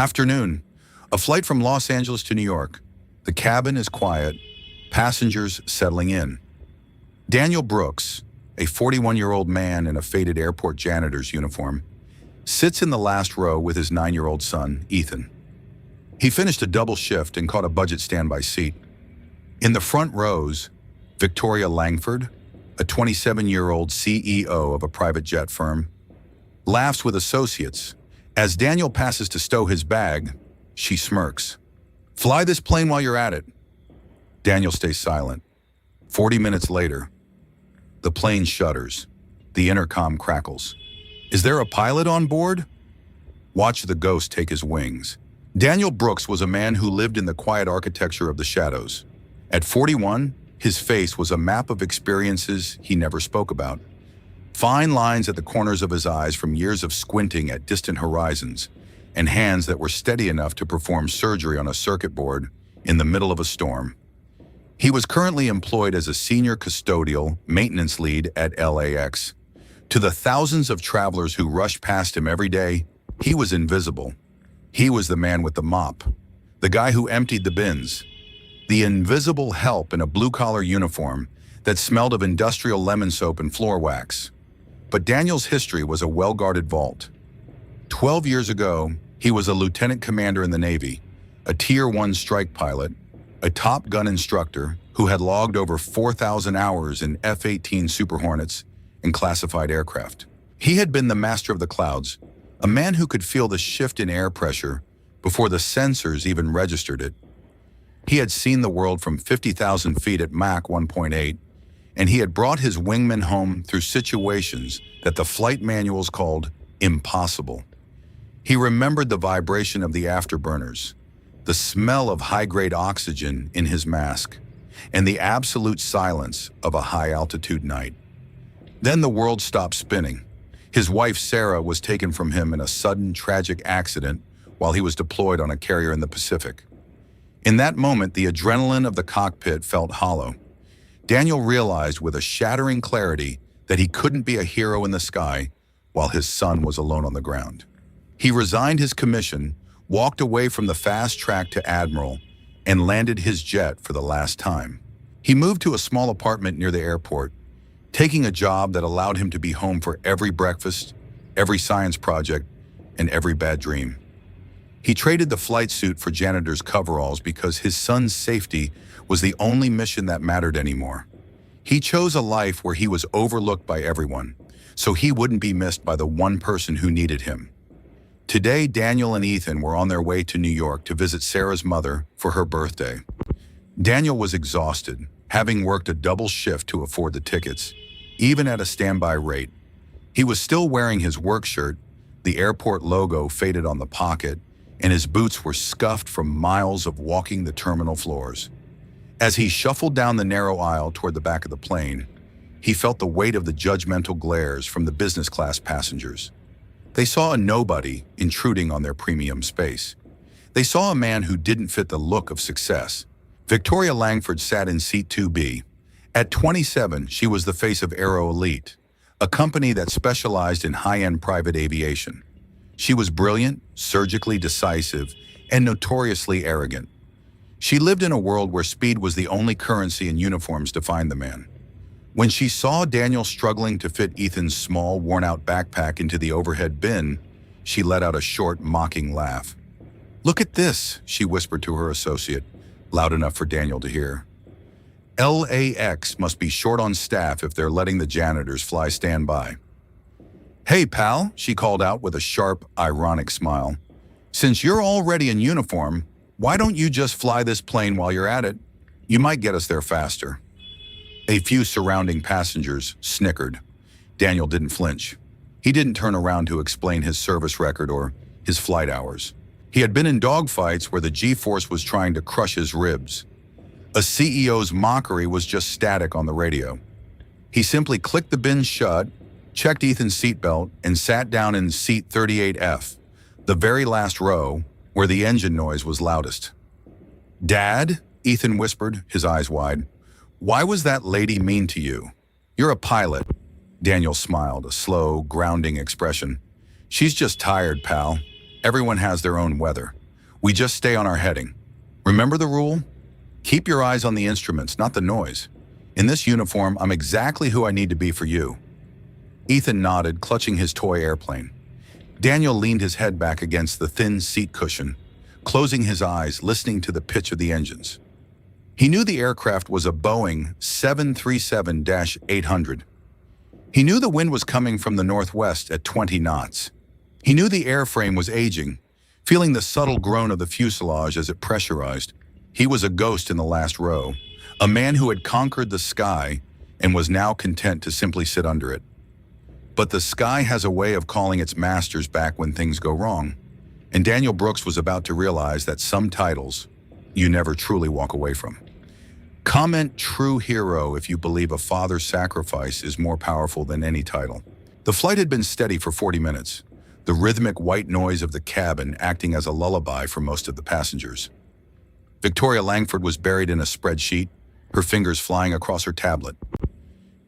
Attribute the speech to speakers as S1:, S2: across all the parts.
S1: Afternoon. A flight from Los Angeles to New York. The cabin is quiet, passengers settling in. Daniel Brooks, a 41-year-old man in a faded airport janitor's uniform, sits in the last row with his 9-year-old son, Ethan. He finished a double shift and caught a budget standby seat. In the front rows, Victoria Langford, a 27-year-old CEO of a private jet firm, laughs with associates. As Daniel passes to stow his bag, she smirks. "Fly this plane while you're at it." Daniel stays silent. 40 minutes later, the plane shudders. The intercom crackles. "Is there a pilot on board?" Watch the ghost take his wings. Daniel Brooks was a man who lived in the quiet architecture of the shadows. At 41, his face was a map of experiences he never spoke about. Fine lines at the corners of his eyes from years of squinting at distant horizons, and hands that were steady enough to perform surgery on a circuit board in the middle of a storm. He was currently employed as a senior custodial maintenance lead at LAX. To the thousands of travelers who rushed past him every day, he was invisible. He was the man with the mop, the guy who emptied the bins, the invisible help in a blue-collar uniform that smelled of industrial lemon soap and floor wax. But Daniel's history was a well-guarded vault. 12 years ago, he was a lieutenant commander in the Navy, a Tier 1 strike pilot, a Top Gun instructor who had logged over 4,000 hours in F-18 Super Hornets and classified aircraft. He had been the master of the clouds, a man who could feel the shift in air pressure before the sensors even registered it. He had seen the world from 50,000 feet at Mach 1.8, and he had brought his wingmen home through situations that the flight manuals called impossible. He remembered the vibration of the afterburners, the smell of high-grade oxygen in his mask, and the absolute silence of a high-altitude night. Then the world stopped spinning. His wife, Sarah, was taken from him in a sudden, tragic accident while he was deployed on a carrier in the Pacific. In that moment, the adrenaline of the cockpit felt hollow. Daniel realized with a shattering clarity that he couldn't be a hero in the sky while his son was alone on the ground. He resigned his commission, walked away from the fast track to Admiral, and landed his jet for the last time. He moved to a small apartment near the airport, taking a job that allowed him to be home for every breakfast, every science project, and every bad dream. He traded the flight suit for janitor's coveralls because his son's safety was the only mission that mattered anymore. He chose a life where he was overlooked by everyone, so he wouldn't be missed by the one person who needed him. Today, Daniel and Ethan were on their way to New York to visit Sarah's mother for her birthday. Daniel was exhausted, having worked a double shift to afford the tickets, even at a standby rate. He was still wearing his work shirt, the airport logo faded on the pocket, and his boots were scuffed from miles of walking the terminal floors. As he shuffled down the narrow aisle toward the back of the plane, he felt the weight of the judgmental glares from the business class passengers. They saw a nobody intruding on their premium space. They saw a man who didn't fit the look of success. Victoria Langford sat in seat 2B. At 27, she was the face of Aero Elite, a company that specialized in high-end private aviation. She was brilliant, surgically decisive, and notoriously arrogant. She lived in a world where speed was the only currency and uniforms defined the man. When she saw Daniel struggling to fit Ethan's small, worn-out backpack into the overhead bin, she let out a short, mocking laugh. "Look at this," she whispered to her associate, loud enough for Daniel to hear. "LAX must be short on staff if they're letting the janitors fly standby." "Hey, pal," she called out with a sharp, ironic smile. "Since you're already in uniform, why don't you just fly this plane while you're at it? You might get us there faster." A few surrounding passengers snickered. Daniel didn't flinch. He didn't turn around to explain his service record or his flight hours. He had been in dogfights where the G-force was trying to crush his ribs. A CEO's mockery was just static on the radio. He simply clicked the bin shut, checked Ethan's seatbelt, and sat down in seat 38F, the very last row, where the engine noise was loudest. "Dad," Ethan whispered, his eyes wide, "why was that lady mean to you? You're a pilot." Daniel smiled, a slow, grounding expression. "She's just tired, pal. Everyone has their own weather. We just stay on our heading. Remember the rule? Keep your eyes on the instruments, not the noise. In this uniform, I'm exactly who I need to be for you." Ethan nodded, clutching his toy airplane. Daniel leaned his head back against the thin seat cushion, closing his eyes, listening to the pitch of the engines. He knew the aircraft was a Boeing 737-800. He knew the wind was coming from the northwest at 20 knots. He knew the airframe was aging, feeling the subtle groan of the fuselage as it pressurized. He was a ghost in the last row, a man who had conquered the sky and was now content to simply sit under it. But the sky has a way of calling its masters back when things go wrong, and Daniel Brooks was about to realize that some titles you never truly walk away from. Comment "true hero" if you believe a father's sacrifice is more powerful than any title. The flight had been steady for 40 minutes, the rhythmic white noise of the cabin acting as a lullaby for most of the passengers. Victoria Langford was buried in a spreadsheet, her fingers flying across her tablet.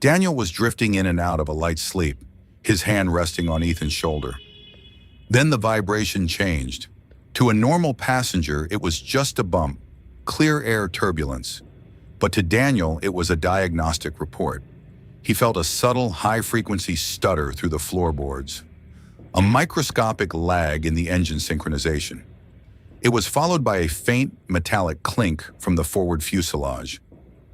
S1: Daniel was drifting in and out of a light sleep, his hand resting on Ethan's shoulder. Then the vibration changed. To a normal passenger, it was just a bump, clear air turbulence. But to Daniel, it was a diagnostic report. He felt a subtle, high-frequency stutter through the floorboards, a microscopic lag in the engine synchronization. It was followed by a faint, metallic clink from the forward fuselage.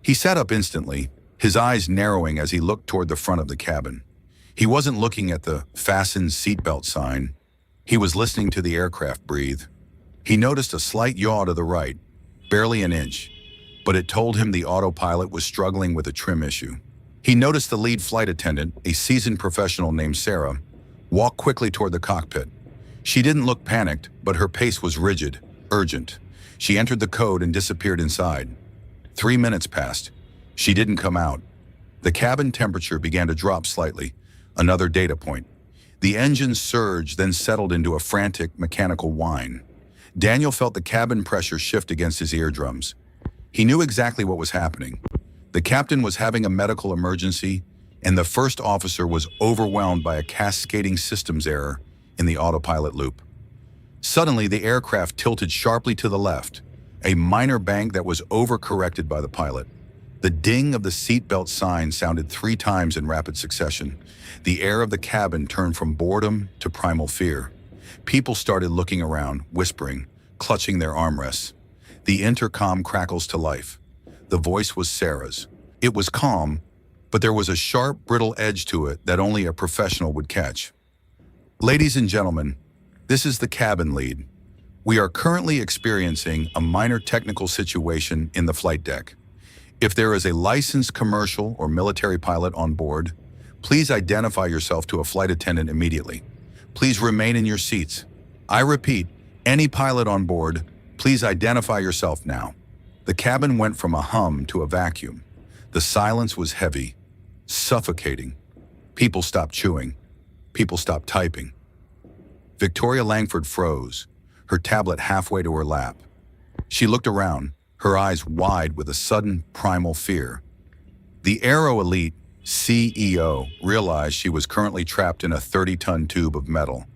S1: He sat up instantly, his eyes narrowing as he looked toward the front of the cabin. He wasn't looking at the "fasten seatbelt" sign. He was listening to the aircraft breathe. He noticed a slight yaw to the right, barely an inch, but it told him the autopilot was struggling with a trim issue. He noticed the lead flight attendant, a seasoned professional named Sarah, walk quickly toward the cockpit. She didn't look panicked, but her pace was rigid, urgent. She entered the code and disappeared inside. 3 minutes passed. She didn't come out. The cabin temperature began to drop slightly, another data point. The engine surged, then settled into a frantic mechanical whine. Daniel felt the cabin pressure shift against his eardrums. He knew exactly what was happening. The captain was having a medical emergency, and the first officer was overwhelmed by a cascading systems error in the autopilot loop. Suddenly, the aircraft tilted sharply to the left, a minor bank that was overcorrected by the pilot. The ding of the seatbelt sign sounded 3 times in rapid succession. The air of the cabin turned from boredom to primal fear. People started looking around, whispering, clutching their armrests. The intercom crackles to life. The voice was Sarah's. It was calm, but there was a sharp, brittle edge to it that only a professional would catch. "Ladies and gentlemen, this is the cabin lead. We are currently experiencing a minor technical situation in the flight deck. If there is a licensed commercial or military pilot on board, please identify yourself to a flight attendant immediately. Please remain in your seats. I repeat, any pilot on board, please identify yourself now." The cabin went from a hum to a vacuum. The silence was heavy, suffocating. People stopped chewing. People stopped typing. Victoria Langford froze, her tablet halfway to her lap. She looked around, her eyes wide with a sudden primal fear. The Aero Elite CEO realized she was currently trapped in a 30-ton tube of metal,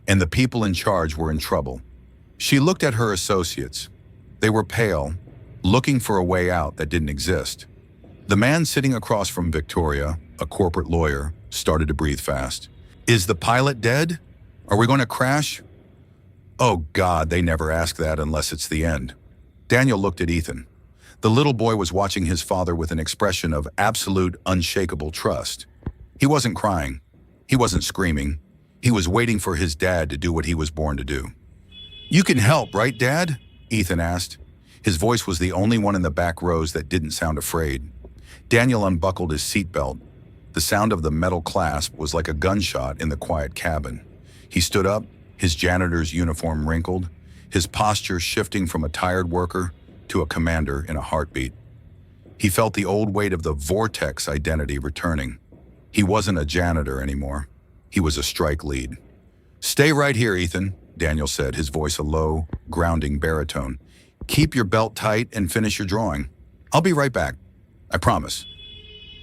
S1: and the people in charge were in trouble. She looked at her associates. They were pale, looking for a way out that didn't exist. The man sitting across from Victoria, a corporate lawyer, started to breathe fast. "Is the pilot dead? Are we going to crash?" "Oh God, they never ask that unless it's the end." Daniel looked at Ethan. The little boy was watching his father with an expression of absolute, unshakable trust. He wasn't crying. He wasn't screaming. He was waiting for his dad to do what he was born to do. "You can help, right, Dad?" Ethan asked. His voice was the only one in the back rows that didn't sound afraid. Daniel unbuckled his seatbelt. The sound of the metal clasp was like a gunshot in the quiet cabin. He stood up, his janitor's uniform wrinkled, his posture shifting from a tired worker to a commander in a heartbeat. He felt the old weight of the Vortex identity returning. He wasn't a janitor anymore. He was a strike lead. "Stay right here, Ethan," Daniel said, his voice a low, grounding baritone. "Keep your belt tight and finish your drawing. I'll be right back. I promise."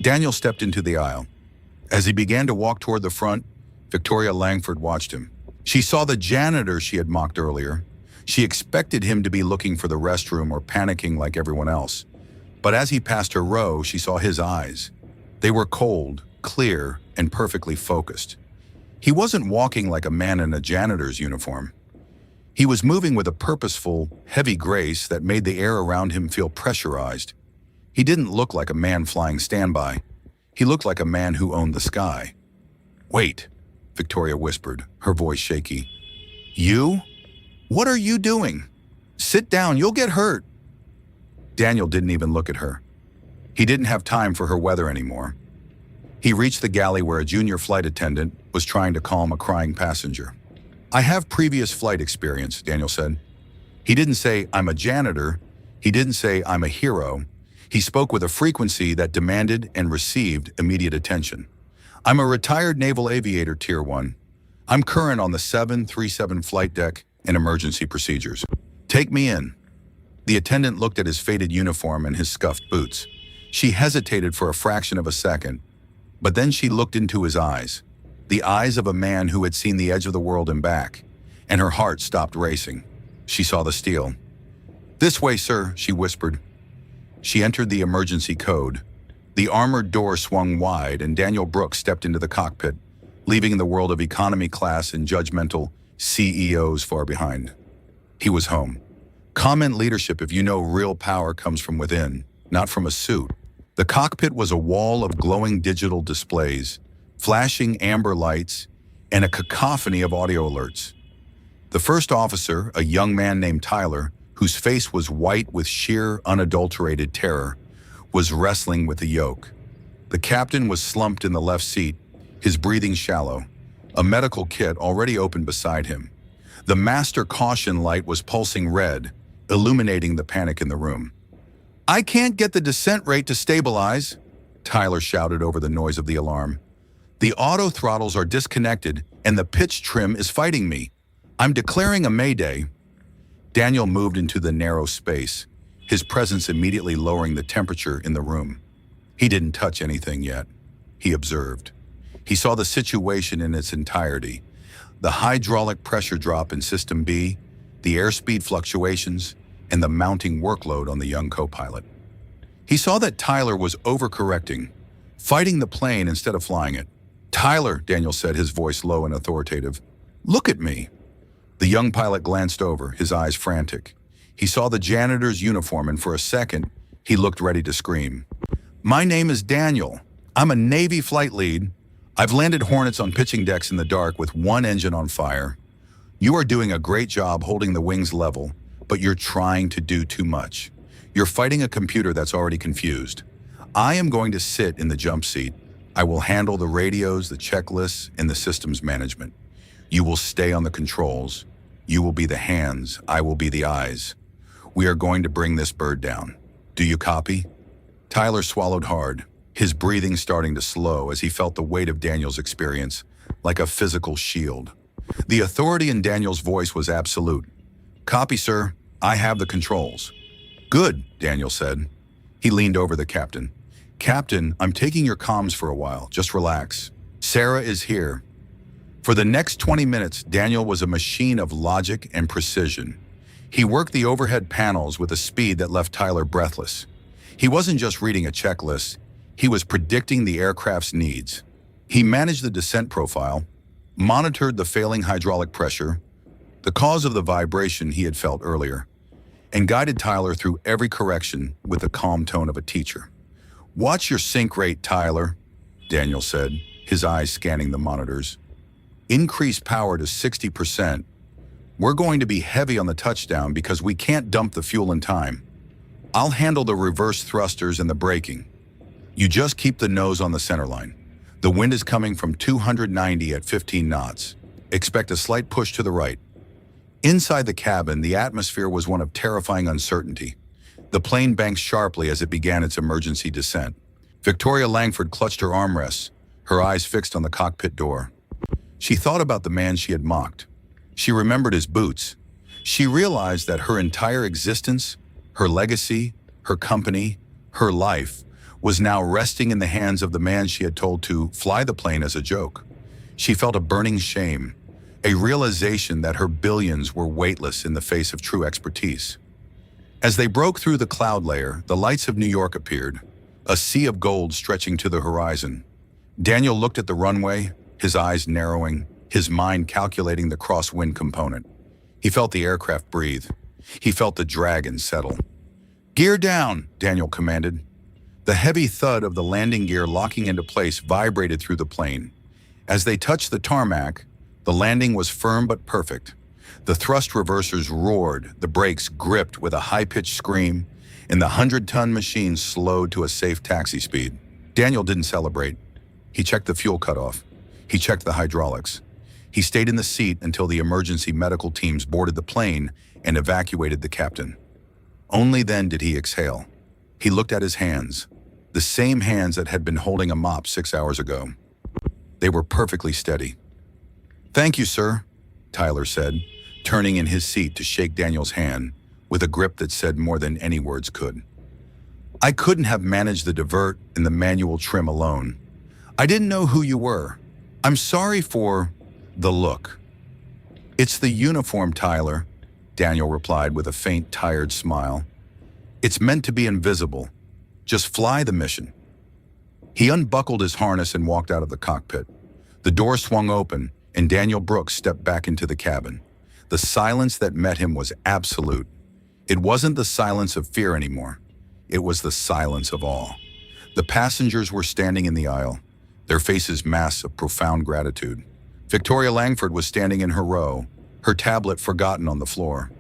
S1: Daniel stepped into the aisle. As he began to walk toward the front, Victoria Langford watched him. She saw the janitor she had mocked earlier. She expected him to be looking for the restroom or panicking like everyone else. But as he passed her row, she saw his eyes. They were cold, clear, and perfectly focused. He wasn't walking like a man in a janitor's uniform. He was moving with a purposeful, heavy grace that made the air around him feel pressurized. He didn't look like a man flying standby. He looked like a man who owned the sky. "Wait," Victoria whispered, her voice shaky. "You? What are you doing? Sit down, you'll get hurt." Daniel didn't even look at her. He didn't have time for her weather anymore. He reached the galley where a junior flight attendant was trying to calm a crying passenger. "I have previous flight experience," Daniel said. He didn't say, "I'm a janitor." He didn't say, "I'm a hero." He spoke with a frequency that demanded and received immediate attention. "I'm a retired naval aviator, Tier 1. I'm current on the 737 flight deck and emergency procedures. Take me in." The attendant looked at his faded uniform and his scuffed boots. She hesitated for a fraction of a second, but then she looked into his eyes, the eyes of a man who had seen the edge of the world and back, and her heart stopped racing. She saw the steel. "This way, sir," she whispered. She entered the emergency code. The armored door swung wide, and Daniel Brooks stepped into the cockpit, leaving the world of economy class and judgmental CEOs far behind. He was home. Comment leadership if you know real power comes from within, not from a suit. The cockpit was a wall of glowing digital displays, flashing amber lights, and a cacophony of audio alerts. The first officer, a young man named Tyler, whose face was white with sheer, unadulterated terror, was wrestling with the yoke. The captain was slumped in the left seat, his breathing shallow, a medical kit already open beside him. The master caution light was pulsing red, illuminating the panic in the room. "I can't get the descent rate to stabilize," Tyler shouted over the noise of the alarm. "The auto throttles are disconnected and the pitch trim is fighting me. I'm declaring a mayday." Daniel moved into the narrow space, his presence immediately lowering the temperature in the room. He didn't touch anything yet. He observed. He saw the situation in its entirety. The hydraulic pressure drop in System B, the airspeed fluctuations, and the mounting workload on the young co-pilot. He saw that Tyler was overcorrecting, fighting the plane instead of flying it. "Tyler," Daniel said, his voice low and authoritative, "look at me." The young pilot glanced over, his eyes frantic. He saw the janitor's uniform, and for a second, he looked ready to scream. "My name is Daniel. I'm a Navy flight lead. I've landed Hornets on pitching decks in the dark with one engine on fire. You are doing a great job holding the wings level, but you're trying to do too much. You're fighting a computer that's already confused. I am going to sit in the jump seat. I will handle the radios, the checklists, and the systems management. You will stay on the controls. You will be the hands. I will be the eyes. We are going to bring this bird down. Do you copy?" Tyler swallowed hard, his breathing starting to slow as he felt the weight of Daniel's experience, like a physical shield. The authority in Daniel's voice was absolute. "Copy, sir. I have the controls." "Good," Daniel said. He leaned over the captain. "Captain, I'm taking your comms for a while. Just relax. Sarah is here." For the next 20 minutes, Daniel was a machine of logic and precision. He worked the overhead panels with a speed that left Tyler breathless. He wasn't just reading a checklist. He was predicting the aircraft's needs. He managed the descent profile, monitored the failing hydraulic pressure, the cause of the vibration he had felt earlier, and guided Tyler through every correction with the calm tone of a teacher. "Watch your sync rate, Tyler," Daniel said, his eyes scanning the monitors. "Increase power to 60%. We're going to be heavy on the touchdown because we can't dump the fuel in time. I'll handle the reverse thrusters and the braking. You just keep the nose on the center line. The wind is coming from 290 at 15 knots. Expect a slight push to the right." Inside the cabin, the atmosphere was one of terrifying uncertainty. The plane banked sharply as it began its emergency descent. Victoria Langford clutched her armrests, her eyes fixed on the cockpit door. She thought about the man she had mocked. She remembered his boots. She realized that her entire existence, her legacy, her company, her life, was now resting in the hands of the man she had told to fly the plane as a joke. She felt a burning shame. a realization that her billions were weightless in the face of true expertise. As they broke through the cloud layer, the lights of New York appeared, a sea of gold stretching to the horizon. Daniel looked at the runway, his eyes narrowing, his mind calculating the crosswind component. He felt the aircraft breathe. He felt the dragon settle. "Gear down," Daniel commanded. The heavy thud of the landing gear locking into place vibrated through the plane. As they touched the tarmac, the landing was firm but perfect. The thrust reversers roared, the brakes gripped with a high-pitched scream, and the 100-ton machine slowed to a safe taxi speed. Daniel didn't celebrate. He checked the fuel cutoff. He checked the hydraulics. He stayed in the seat until the emergency medical teams boarded the plane and evacuated the captain. Only then did he exhale. He looked at his hands, the same hands that had been holding a mop 6 hours ago. They were perfectly steady. "Thank you, sir," Tyler said, turning in his seat to shake Daniel's hand with a grip that said more than any words could. "I couldn't have managed the divert and the manual trim alone. I didn't know who you were. I'm sorry for the look." "It's the uniform, Tyler," Daniel replied with a faint, tired smile. "It's meant to be invisible. Just fly the mission." He unbuckled his harness and walked out of the cockpit. The door swung open, and Daniel Brooks stepped back into the cabin. The silence that met him was absolute. It wasn't the silence of fear anymore. It was the silence of awe. The passengers were standing in the aisle, their faces masks of profound gratitude. Victoria Langford was standing in her row, her tablet forgotten on the floor.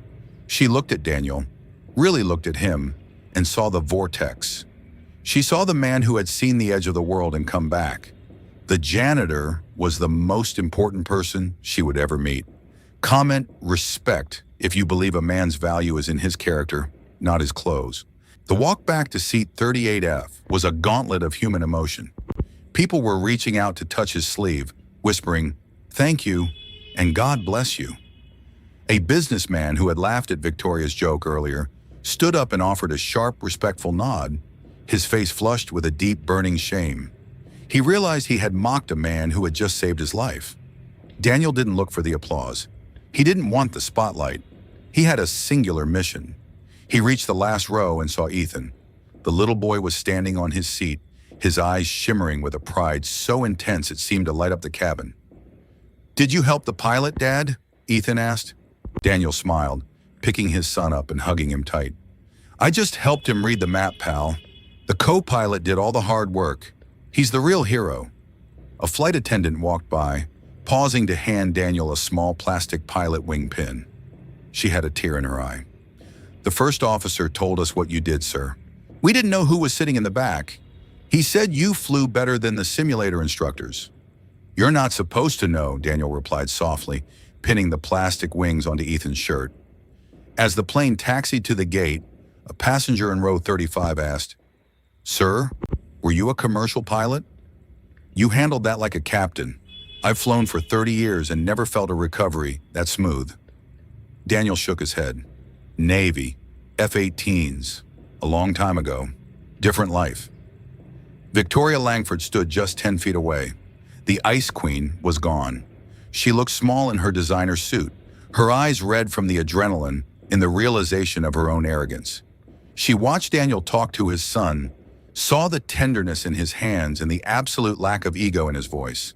S1: She looked at Daniel, really looked at him, and saw the vortex. She saw the man who had seen the edge of the world and come back. The janitor was the most important person she would ever meet. Comment respect if you believe a man's value is in his character, not his clothes. The walk back to seat 38F was a gauntlet of human emotion. People were reaching out to touch his sleeve, whispering, "Thank you," and "God bless you." A businessman who had laughed at Victoria's joke earlier stood up and offered a sharp, respectful nod, his face flushed with a deep, burning shame. He realized he had mocked a man who had just saved his life. Daniel didn't look for the applause. He didn't want the spotlight. He had a singular mission. He reached the last row and saw Ethan. The little boy was standing on his seat, his eyes shimmering with a pride so intense it seemed to light up the cabin. "Did you help the pilot, Dad?" Ethan asked. Daniel smiled, picking his son up and hugging him tight. "I just helped him read the map, pal. The co-pilot did all the hard work. He's the real hero." A flight attendant walked by, pausing to hand Daniel a small plastic pilot wing pin. She had a tear in her eye. "The first officer told us what you did, sir. We didn't know who was sitting in the back. He said you flew better than the simulator instructors." "You're not supposed to know," Daniel replied softly, pinning the plastic wings onto Ethan's shirt. As the plane taxied to the gate, a passenger in row 35 asked, "Sir, were you a commercial pilot?" "You handled that like a captain. I've flown for 30 years and never felt a recovery that smooth." Daniel shook his head. "Navy, F-18s, a long time ago. Different life." Victoria Langford stood just 10 feet away. The Ice Queen was gone. She looked small in her designer suit, her eyes red from the adrenaline and the realization of her own arrogance. She watched Daniel talk to his son, saw the tenderness in his hands and the absolute lack of ego in his voice.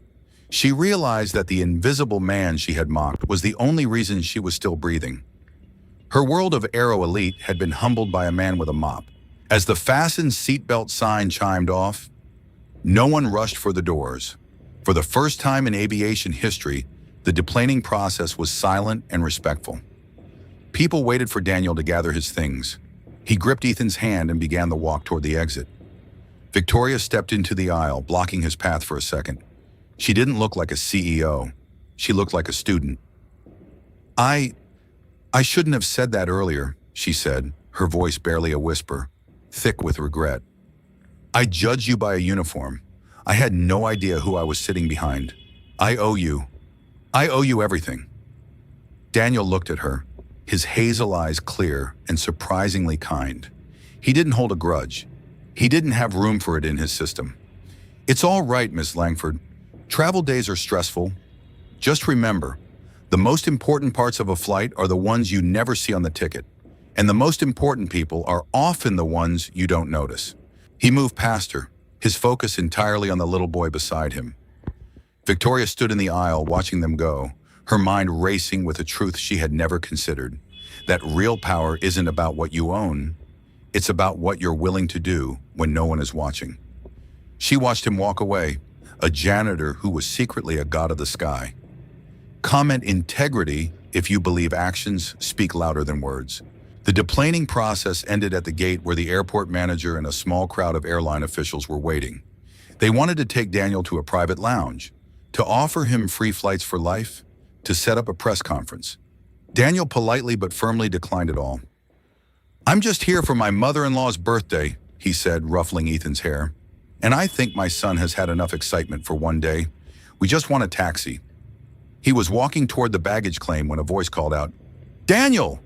S1: She realized that the invisible man she had mocked was the only reason she was still breathing. Her world of aero elite had been humbled by a man with a mop. As the fasten seatbelt sign chimed off, no one rushed for the doors. For the first time in aviation history, the deplaning process was silent and respectful. People waited for Daniel to gather his things. He gripped Ethan's hand and began the walk toward the exit. Victoria stepped into the aisle, blocking his path for a second. She didn't look like a CEO. She looked like a student. I shouldn't have said that earlier," she said, her voice barely a whisper, thick with regret. "I judged you by a uniform. I had no idea who I was sitting behind. I owe you everything." Daniel looked at her, his hazel eyes clear and surprisingly kind. He didn't hold a grudge. He didn't have room for it in his system. "It's all right, Miss Langford. Travel days are stressful. Just remember, The most important parts of a flight are the ones you never see on the ticket, and the most important people are often the ones you don't notice. He moved past her, his focus entirely on the little boy beside him. Victoria stood in the aisle watching them go, her mind racing with a truth she had never considered, that real power isn't about what you own, it's about what you're willing to do when no one is watching. She watched him walk away, a janitor who was secretly a god of the sky. Comment integrity if you believe actions speak louder than words. The deplaning process ended at the gate where the airport manager and a small crowd of airline officials were waiting. They wanted to take Daniel to a private lounge, to offer him free flights for life, to set up a press conference. Daniel politely but firmly declined it all. "I'm just here for my mother-in-law's birthday," he said, ruffling Ethan's hair. "And I think my son has had enough excitement for one day. We just want a taxi." He was walking toward the baggage claim when a voice called out, "Daniel!"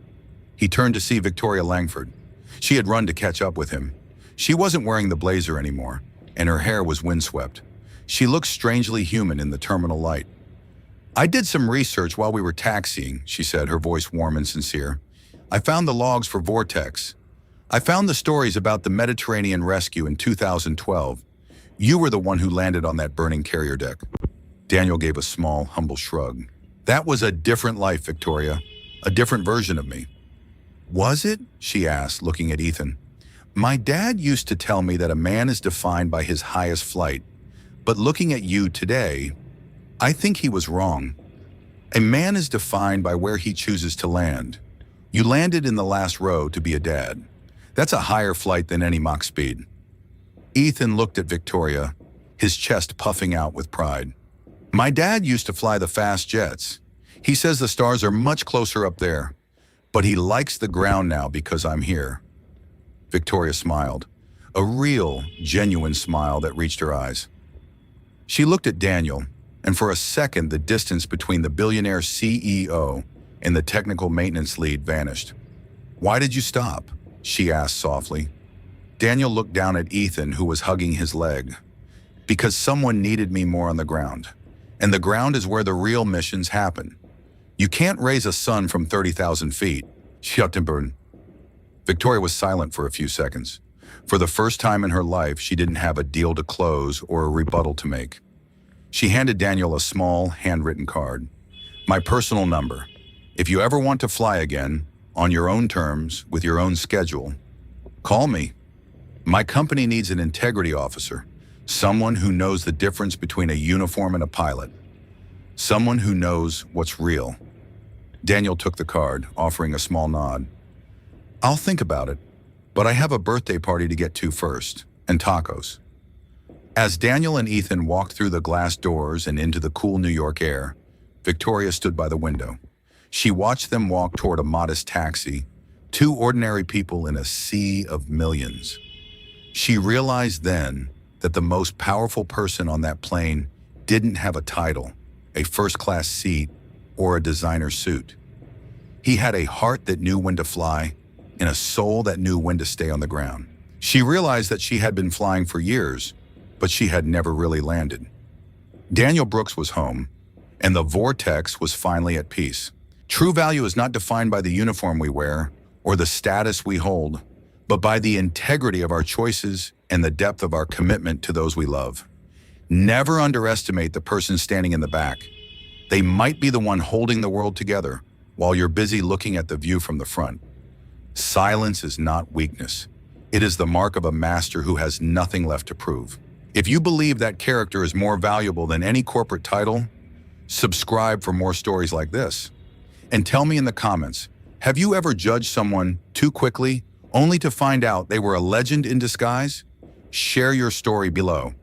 S1: He turned to see Victoria Langford. She had run to catch up with him. She wasn't wearing the blazer anymore, and her hair was windswept. She looked strangely human in the terminal light. "I did some research while we were taxiing," she said, her voice warm and sincere. "I found the logs for Vortex. I found the stories about the Mediterranean rescue in 2012. You were the one who landed on that burning carrier deck." Daniel gave a small, humble shrug. "That was a different life, Victoria. A different version of me." "Was it?" she asked, looking at Ethan. "My dad used to tell me that a man is defined by his highest flight. But looking at you today, I think he was wrong. A man is defined by where he chooses to land. You landed in the last row to be a dad. That's a higher flight than any Mach speed." Ethan looked at Victoria, his chest puffing out with pride. "My dad used to fly the fast jets. He says the stars are much closer up there, but he likes the ground now because I'm here." Victoria smiled, a real, genuine smile that reached her eyes. She looked at Daniel, and for a second the distance between the billionaire CEO and the technical maintenance lead vanished. "Why did you stop?" she asked softly. Daniel looked down at Ethan, who was hugging his leg. "Because someone needed me more on the ground. And the ground is where the real missions happen. You can't raise a son from 30,000 feet. Schuttenburn." Victoria was silent for a few seconds. For the first time in her life, she didn't have a deal to close or a rebuttal to make. She handed Daniel a small, handwritten card. "My personal number. If you ever want to fly again, on your own terms, with your own schedule, call me. My company needs an integrity officer. Someone who knows the difference between a uniform and a pilot. Someone who knows what's real." Daniel took the card, offering a small nod. "I'll think about it, but I have a birthday party to get to first, and tacos." As Daniel and Ethan walked through the glass doors and into the cool New York air, Victoria stood by the window. She watched them walk toward a modest taxi, two ordinary people in a sea of millions. She realized then that the most powerful person on that plane didn't have a title, a first-class seat, or a designer suit. He had a heart that knew when to fly and a soul that knew when to stay on the ground. She realized that she had been flying for years, but she had never really landed. Daniel Brooks was home, and the Vortex was finally at peace. True value is not defined by the uniform we wear or the status we hold, but by the integrity of our choices and the depth of our commitment to those we love. Never underestimate the person standing in the back. They might be the one holding the world together while you're busy looking at the view from the front. Silence is not weakness. It is the mark of a master who has nothing left to prove. If you believe that character is more valuable than any corporate title, subscribe for more stories like this. And tell me in the comments, have you ever judged someone too quickly only to find out they were a legend in disguise? Share your story below.